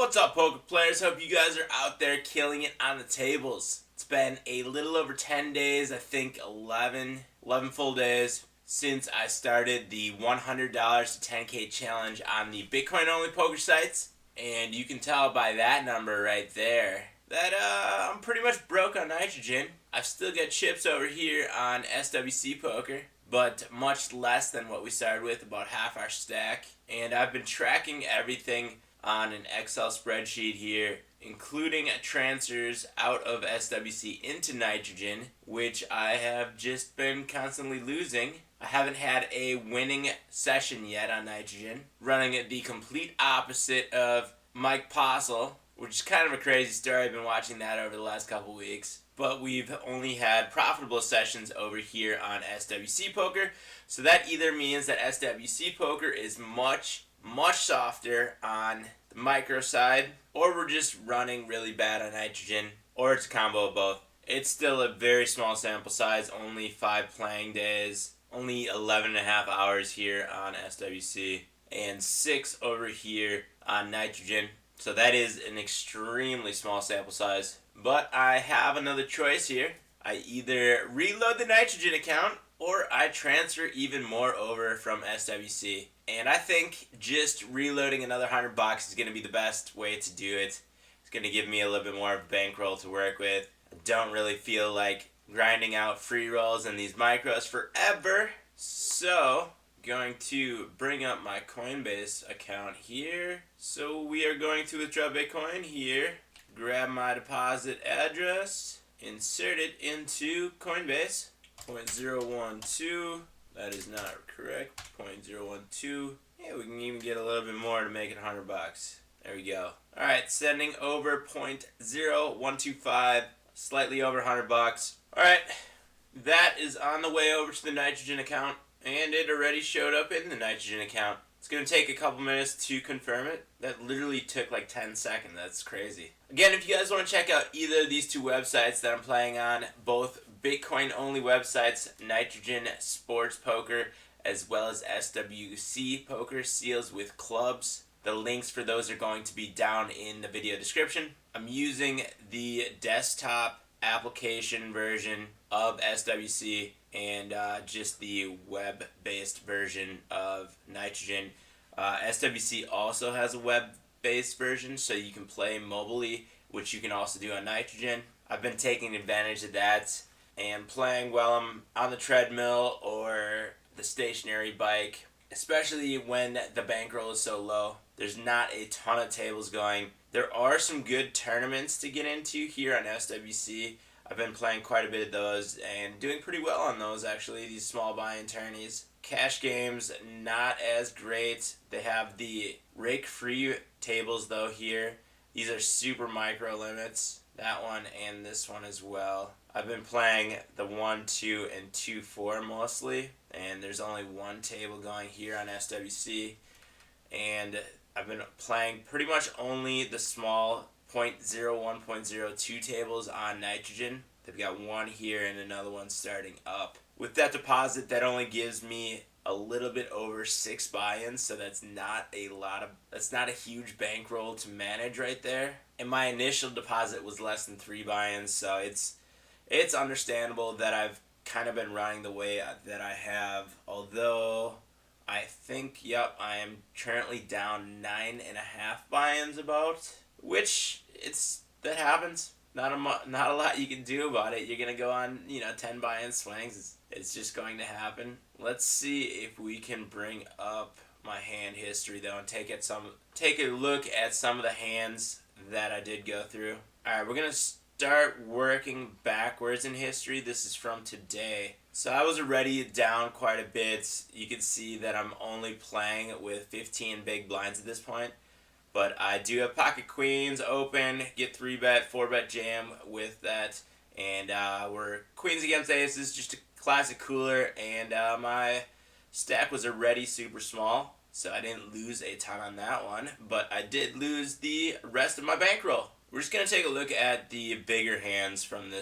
What's up, poker players? Hope you guys are out there killing it on the tables. It's been a little over 10 days, I think 11 full days, since I started the $100 to 10K challenge on the Bitcoin only poker sites. And you can tell by that number right there that I'm pretty much broke on nitrogen. I've still got chips over here on SWC poker, but much less than what we started with, about half our stack. And I've been tracking everything on an Excel spreadsheet here, including transfers out of SWC into nitrogen, which I have just been constantly losing. I haven't had a winning session yet on nitrogen, running it the complete opposite of Mike Postle, which is kind of a crazy story. I've been watching that over the last couple weeks. But we've only had profitable sessions over here on SWC poker, so that either means that SWC poker is much softer on the micro side, or we're just running really bad on nitrogen, or it's a combo of both. It's still a very small sample size, only 5 playing days, only 11.5 hours here on SWC, and 6 over here on nitrogen. So that is an extremely small sample size. But I have another choice here. I either reload the nitrogen account or I transfer even more over from SWC. And I think just reloading another $100 is going to be the best way to do it. It's going to give me a little bit more of a bankroll to work with. I don't really feel like grinding out free rolls and these micros forever. So, going to bring up my Coinbase account here. So we are going to withdraw Bitcoin here. Grab my deposit address, insert it into Coinbase. 0.012. That is not correct. 0.012. Yeah, we can even get a little bit more to make it $100. There we go. Alright, sending over 0.0125, slightly over $100. Alright, that is on the way over to the nitrogen account, and it already showed up in the nitrogen account. It's going to take a couple minutes to confirm it. That literally took like 10 seconds. That's crazy. Again, if you guys want to check out either of these two websites that I'm playing on, both Bitcoin only websites, Nitrogen Sports Poker, as well as SWC Poker, Seals with Clubs. The links for those are going to be down in the video description. I'm using the desktop application version of SWC and just the web-based version of nitrogen. SWC also has a web-based version, so you can play mobilely, which you can also do on nitrogen. I've been taking advantage of that and playing while I'm on the treadmill or the stationary bike, especially when the bankroll is so low. There's not a ton of tables going. There are some good tournaments to get into here on SWC. I've been playing quite a bit of those and doing pretty well on those, actually, these small buy-in tourneys. Cash games, not as great. They have the rake-free tables, though, here. These are super micro limits, that one and this one as well. I've been playing the 1, 2, and 2, 4 mostly, and there's only one table going here on SWC. And I've been playing pretty much only the small 0.01, 0.02 tables on nitrogen. They've got one here and another one starting up. With that deposit, that only gives me a little bit over 6 buy-ins, so that's not a huge bankroll to manage right there. And my initial deposit was less than 3 buy-ins, so it's understandable that I've kind of been running the way that I have, although I think, I am currently down 9.5 buy-ins about, which that happens. Not a lot you can do about it. You're gonna go on 10 buy-in swings. It's just going to happen. Let's see if we can bring up my hand history though and take a look at some of the hands that I did go through. All right, we're gonna start working backwards in history. This is from today. So I was already down quite a bit. You can see that I'm only playing with 15 big blinds at this point. But I do have pocket queens open, get 3-bet, 4-bet jam with that. And we're queens against aces, just a classic cooler. And my stack was already super small, so I didn't lose a ton on that one. But I did lose the rest of my bankroll. We're just going to take a look at the bigger hands from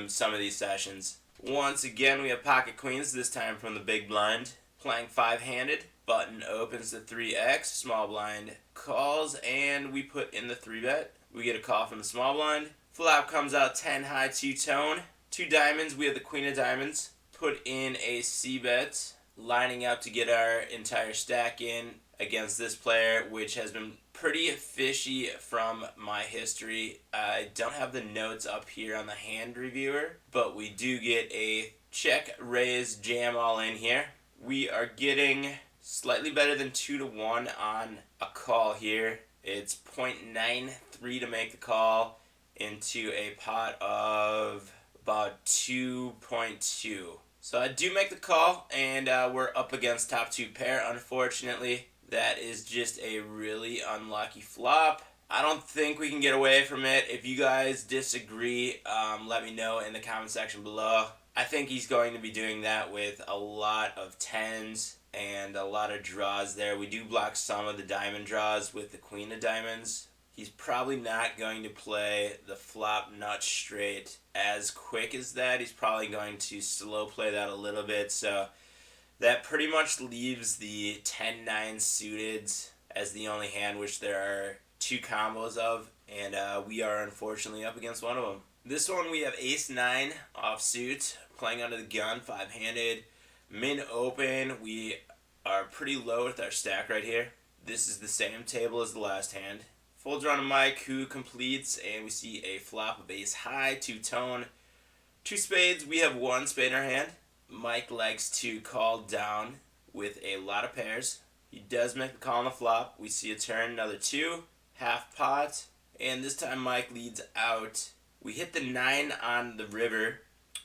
some of these sessions. Once again, we have pocket queens, this time from the big blind. Playing 5-handed, button opens to 3x, small blind calls, and we put in the 3-bet. We get a call from the small blind. Flop comes out 10 high, 2-tone. 2 diamonds, we have the queen of diamonds. Put in a c-bet, lining up to get our entire stack in against this player, which has been pretty fishy from my history. I don't have the notes up here on the hand reviewer, but we do get a check, raise, jam all in here. We are getting slightly better than 2-1 on a call here. It's 0.93 to make the call into a pot of about 2.2. So I do make the call, and we're up against top 2 pair. Unfortunately, that is just a really unlucky flop. I don't think we can get away from it. If you guys disagree, let me know in the comment section below. I think he's going to be doing that with a lot of 10s and a lot of draws there. We do block some of the diamond draws with the queen of diamonds. He's probably not going to play the flop nut straight as quick as that. He's probably going to slow play that a little bit. So that pretty much leaves the 10-9 suiteds as the only hand, which there are 2 combos of, and we are unfortunately up against one of them. This one we have ace-9 offsuit, playing under the gun, 5-handed. Min open, we are pretty low with our stack right here. This is the same table as the last hand. Full draw to Mike, who completes, and we see a flop of ace high, 2-tone. 2 spades, we have 1 spade in our hand. Mike likes to call down with a lot of pairs. He does make the call on the flop. We see a turn, another 2, half pot, and this time Mike leads out. We hit the 9 on the river.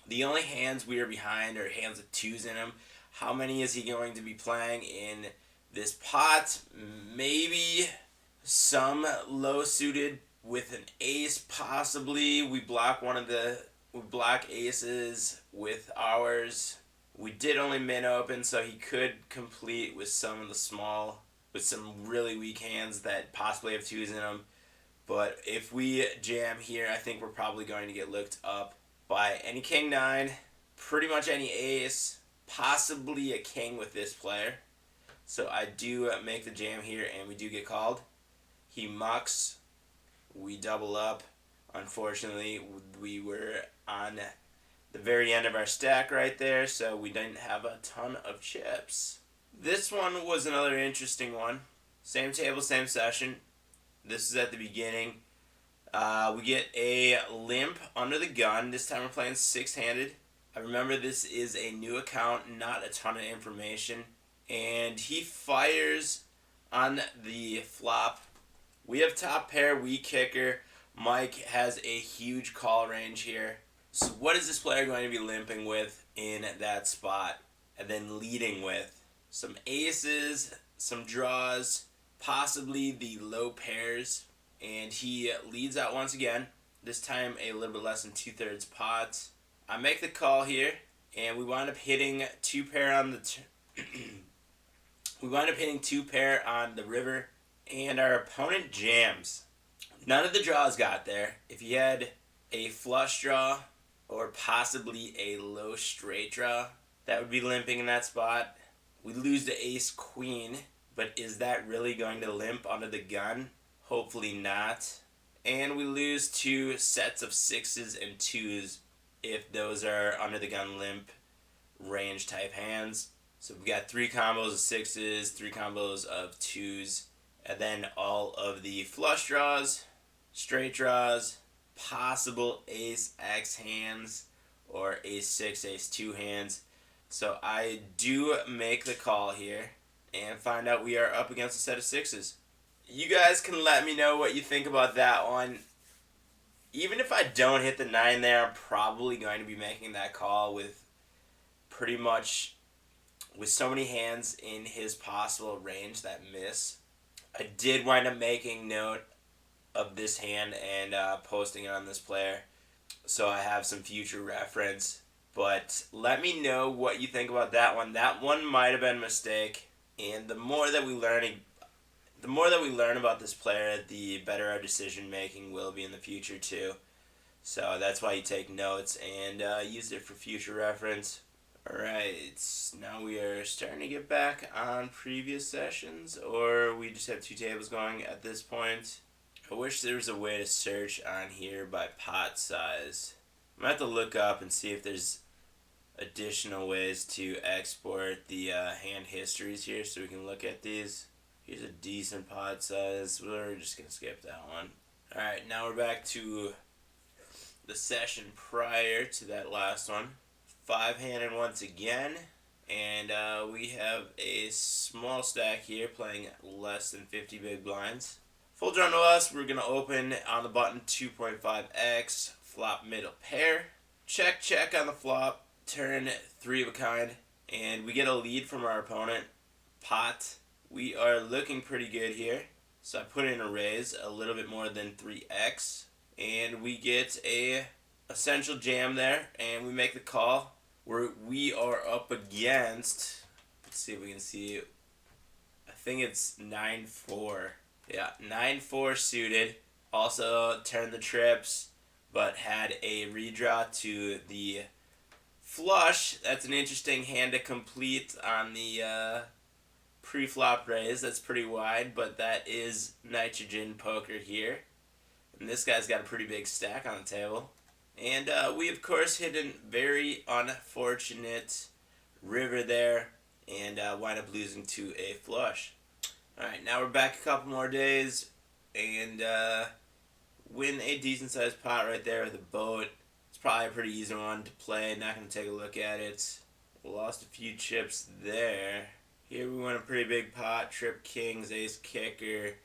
The only hands we are behind are hands with 2s in them. How many is he going to be playing in this pot? Maybe some low suited with an ace, possibly. We block aces with ours. We did only min open, so he could complete with some of the small, with some really weak hands that possibly have 2s in them. But if we jam here, I think we're probably going to get looked up by any king 9, pretty much any ace, possibly a king with this player. So I do make the jam here, and we do get called. He mucks. We double up. Unfortunately, we were on the very end of our stack right there, so we didn't have a ton of chips. This one was another interesting one. Same table, same session. This is at the beginning. We get a limp under the gun. This time we're playing 6-handed. I remember this is a new account, not a ton of information. And he fires on the flop. We have top pair, we kicker. Mike has a huge call range here. So what is this player going to be limping with in that spot? And then leading with some aces, some draws, possibly the low pairs. And he leads out once again. This time a little bit less than 2/3 pots. I make the call here, and we wind up hitting 2-pair on the we wind up hitting 2-pair on the river, and our opponent jams. None of the draws got there. If he had a flush draw or possibly a low straight draw, that would be limping in that spot. We lose to ace queen, but is that really going to limp under the gun? Hopefully not. And we lose 2 sets of 6s and 2s if those are under the gun limp range type hands. So we've got 3 combos of 6s, 3 combos of 2s, and then all of the flush draws, straight draws, possible ace X hands, or ace 6, ace 2 hands. So I do make the call here and find out we are up against a set of 6s. You guys can let me know what you think about that one. Even if I don't hit the 9 there, I'm probably going to be making that call with pretty much with so many hands in his possible range that miss. I did wind up making note of this hand and posting it on this player, so I have some future reference. But let me know what you think about that one. That one might have been a mistake, and the more that we learn about this player, the better our decision making will be in the future too. So that's why you take notes and use it for future reference. Alright, now we are starting to get back on previous sessions, or we just have two tables going at this point. I wish there was a way to search on here by pot size. I'm going to have to look up and see if there's additional ways to export the hand histories here so we can look at these. Here's a decent pot size. We're just going to skip that one. Alright, now we're back to the session prior to that last one. Five-handed once again, and we have a small stack here playing less than 50 big blinds. Full draw to us, we're going to open on the button 2.5x, flop middle pair, check on the flop, turn 3 of a kind, and we get a lead from our opponent, pot. We are looking pretty good here, so I put in a raise a little bit more than 3x, and we get a essential jam there, and we make the call. We are up against, let's see if we can see it. I think it's 9-4. Yeah, 9-4 suited. Also turned the trips, but had a redraw to the flush. That's an interesting hand to complete on the pre-flop raise. That's pretty wide, but that is nitrogen poker here. And this guy's got a pretty big stack on the table. And we, of course, hit a very unfortunate river there and wind up losing to a flush. Alright, now we're back a couple more days and win a decent-sized pot right there with a boat. It's probably a pretty easy one to play. Not going to take a look at it. Lost a few chips there. Here we won a pretty big pot. Trip kings, ace kicker.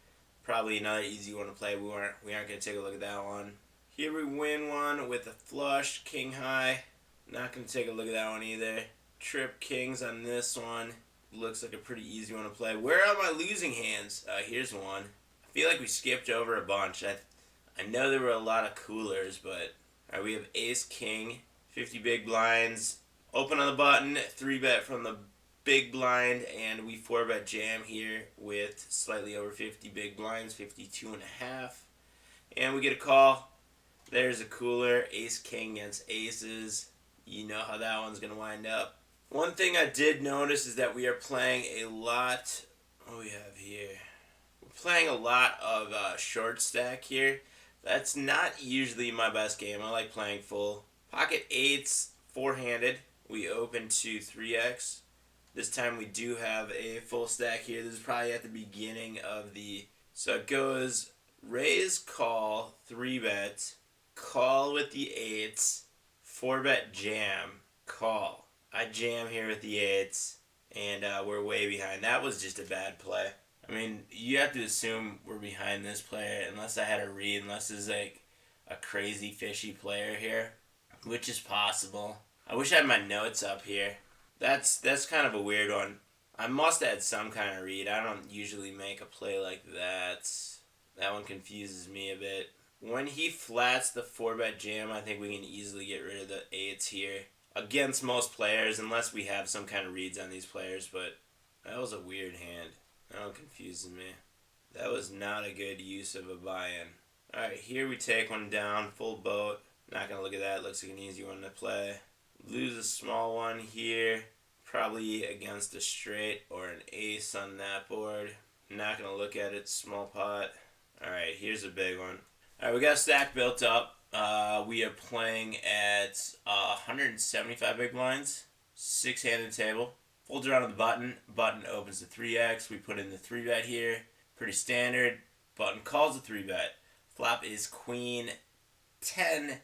Probably another easy one to play. We aren't going to take a look at that one. Here we win one with a flush, king high. Not going to take a look at that one either. Trip kings on this one. Looks like a pretty easy one to play. Where are my losing hands? Here's one. I feel like we skipped over a bunch. I know there were a lot of coolers, but we have ace king, 50 big blinds. Open on the button, 3-bet from the big blind, and we 4-bet jam here with slightly over 50 big blinds, 52.5. And we get a call. There's a cooler, ace-king against aces. You know how that one's going to wind up. One thing I did notice is that we are playing a lot... What do we have here? We're playing a lot of short stack here. That's not usually my best game. I like playing full. Pocket 8s, 4-handed. We open to 3x. This time we do have a full stack here. This is probably at the beginning of the... So it goes raise, call, 3-bet. Call with the 8s, 4-bet jam, call. I jam here with the 8s, and we're way behind. That was just a bad play. I mean, you have to assume we're behind this player, unless I had a read, unless this is like a crazy fishy player here, which is possible. I wish I had my notes up here. That's kind of a weird one. I must have had some kind of read. I don't usually make a play like that. That one confuses me a bit. When he flats the 4-bet jam, I think we can easily get rid of the 8s here. Against most players, unless we have some kind of reads on these players, but that was a weird hand. That one confuses me. That was not a good use of a buy-in. Alright, here we take one down, full boat. Not going to look at that, looks like an easy one to play. Lose a small one here. Probably against a straight or an ace on that board. Not going to look at it, small pot. Alright, here's a big one. Alright, we got a stack built up. We are playing at 175 big blinds, 6-handed table. Full draw on the button. Button opens to 3x. We put in the 3-bet here. Pretty standard. Button calls the 3-bet. Flop is queen 10,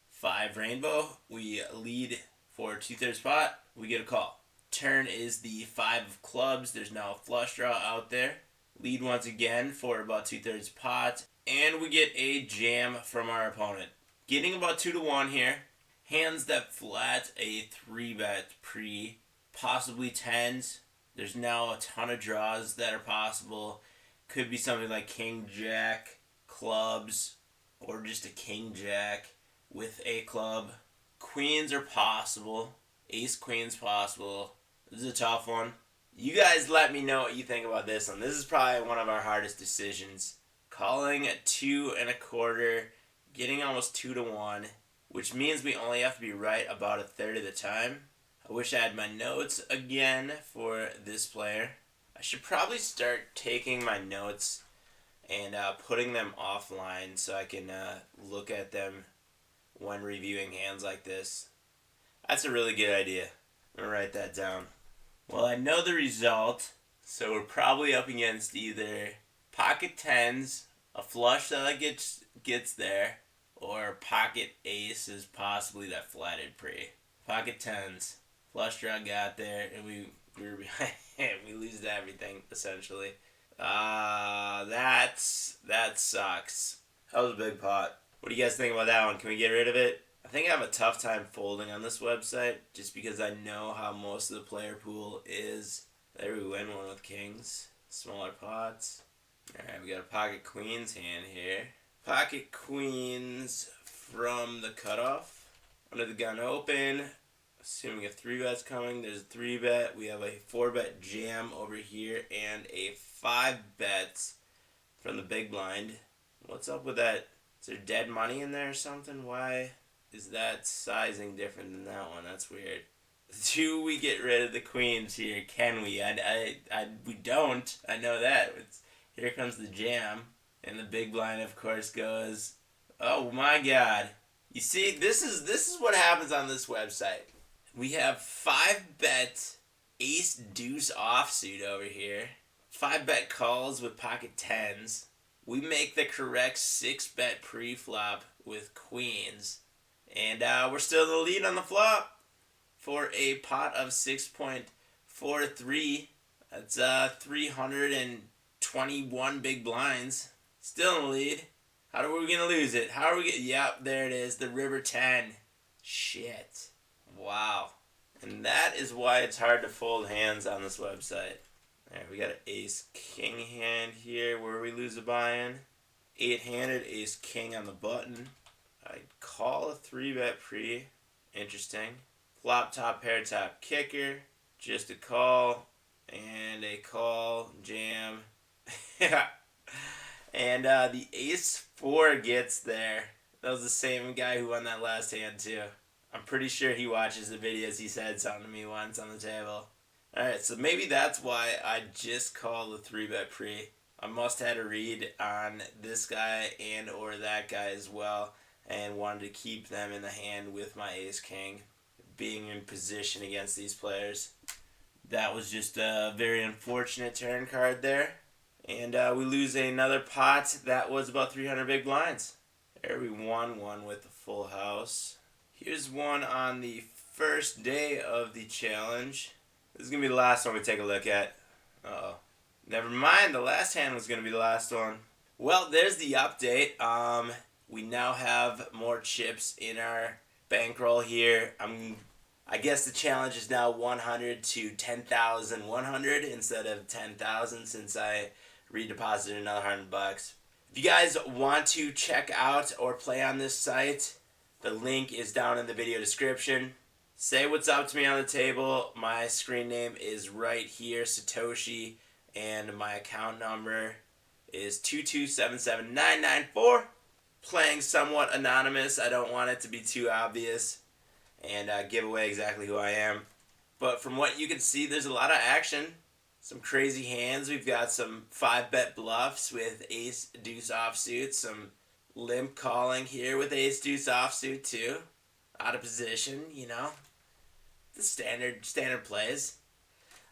5 rainbow. We lead for 2/3 pot. We get a call. Turn is the 5 of clubs. There's now a flush draw out there. Lead once again for about 2/3 pot. And we get a jam from our opponent. Getting about 2-1 here. Hands that flat a 3-bet pre, possibly 10s. There's now a ton of draws that are possible. Could be something like king, jack, clubs, or just a king, jack with a club. Queens are possible. Ace, queen's possible. This is a tough one. You guys let me know what you think about this one. This is probably one of our hardest decisions. Calling at 2 1/4, getting almost 2-1, which means we only have to be right about a third of the time. I wish I had my notes again for this player. I should probably start taking my notes and putting them offline so I can look at them when reviewing hands like this. That's a really good idea. I'm going to write that down. Well, I know the result, so we're probably up against either pocket tens, a flush that gets there, or pocket aces, possibly that flatted pre. Pocket tens, flush draw got there, and we were behind. We lose everything essentially. That sucks. That was a big pot. What do you guys think about that one? Can we get rid of it? I think I have a tough time folding on this website just because I know how most of the player pool is. There we win one with kings. Smaller pots. Alright, we got a pocket queens hand here. Pocket queens from the cutoff. Under the gun open. Assuming a 3-bet's coming. There's a 3-bet. We have a 4-bet jam over here and a 5-bet from the big blind. What's up with that? Is there dead money in there or something? Why is that sizing different than that one? That's weird. Do we get rid of the queens here? Can we? We don't. I know that. Here comes the jam. And the big blind, of course, goes, oh my god. You see, this is what happens on this website. We have 5-bet ace deuce offsuit over here. 5-bet calls with pocket tens. We make the correct 6-bet pre-flop with queens. And we're still in the lead on the flop for a pot of 6.43. That's 321 big blinds. Still in the lead. How are we going to lose it? How are we Yep, there it is. The river 10. Shit. Wow. And that is why it's hard to fold hands on this website. Alright, we got an ace-king hand here where we lose a buy-in. 8-handed ace-king on the button. I call a 3-bet pre. Interesting. Flop top, pair top, kicker. Just a call. And a call. Jam. And the ace-4 gets there. That was the same guy who won that last hand too. I'm pretty sure he watches the videos. He said something to me once on the table. Alright, so maybe that's why I just called the 3-bet pre. I must have had a read on this guy and or that guy as well and wanted to keep them in the hand with my ace-king, being in position against these players. That was just a very unfortunate turn card there. And we lose another pot that was about 300 big blinds. There we won one with the full house. Here's one on the first day of the challenge. This is going to be the last one we take a look at. Uh-oh. Never mind, the last hand was going to be the last one. Well, there's the update. We now have more chips in our bankroll here. I guess the challenge is now 100 to 10,100 instead of 10,000 since I redeposited another $100. If you guys want to check out or play on this site, the link is down in the video description. Say what's up to me on the table. My screen name is right here, Satoshi, and my account number is 2277994. Playing somewhat anonymous. I don't want it to be too obvious and give away exactly who I am. But from what you can see, there's a lot of action. Some crazy hands. We've got some 5-bet bluffs with ace deuce offsuit. Some limp calling here with ace deuce offsuit too. Out of position, you know. The standard plays.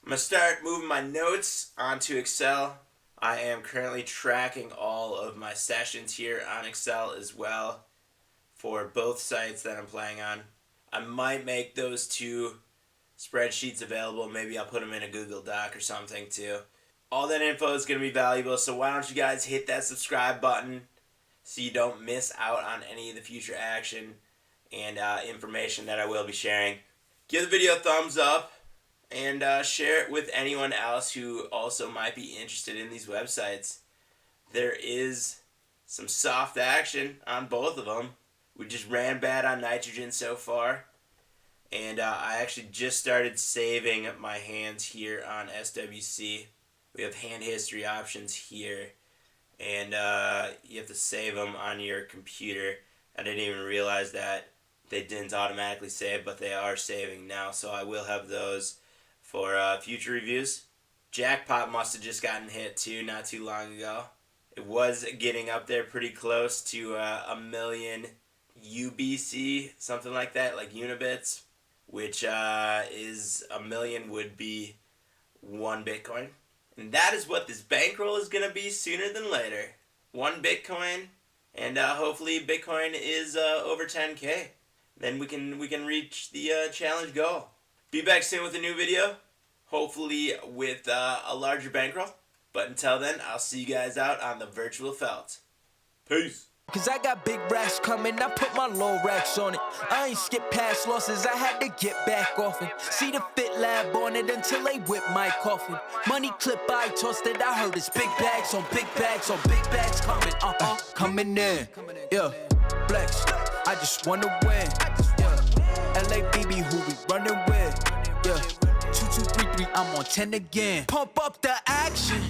I'm going to start moving my notes onto Excel. I am currently tracking all of my sessions here on Excel as well for both sites that I'm playing on. I might make those two spreadsheets available. Maybe I'll put them in a Google Doc or something too. All that info is going to be valuable, so why don't you guys hit that subscribe button so you don't miss out on any of the future action and information that I will be sharing. Give the video a thumbs up and share it with anyone else who also might be interested in these websites. There is some soft action on both of them. We just ran bad on nitrogen so far. And I actually just started saving my hands here on SWC. We have hand history options here. And you have to save them on your computer. I didn't even realize that. they didn't automatically save, but they are saving now, so I will have those for future reviews. Jackpot must have just gotten hit too not too long ago. It was getting up there pretty close to a million UBC, something like that, like unibits, which is a million would be 1 Bitcoin. And that is what this bankroll is going to be sooner than later. 1 Bitcoin, and hopefully Bitcoin is over 10K. Then we can reach the challenge goal. Be back soon with a new video, hopefully with a larger bankroll. But until then, I'll see you guys out on the virtual felt. Peace. Cause I got big racks coming, I put my low racks on it. I ain't skip past losses, I had to get back off it. See the Fit Lab on it until they whip my coffin. Money clip I tossed it, I heard it's big bags on big bags on big bags coming, coming in. Yeah, flex, I just wanna win. Yeah, LABB who we running with. Yeah, 2, 2, 3, 3, I'm on 10 again. Pump up the action.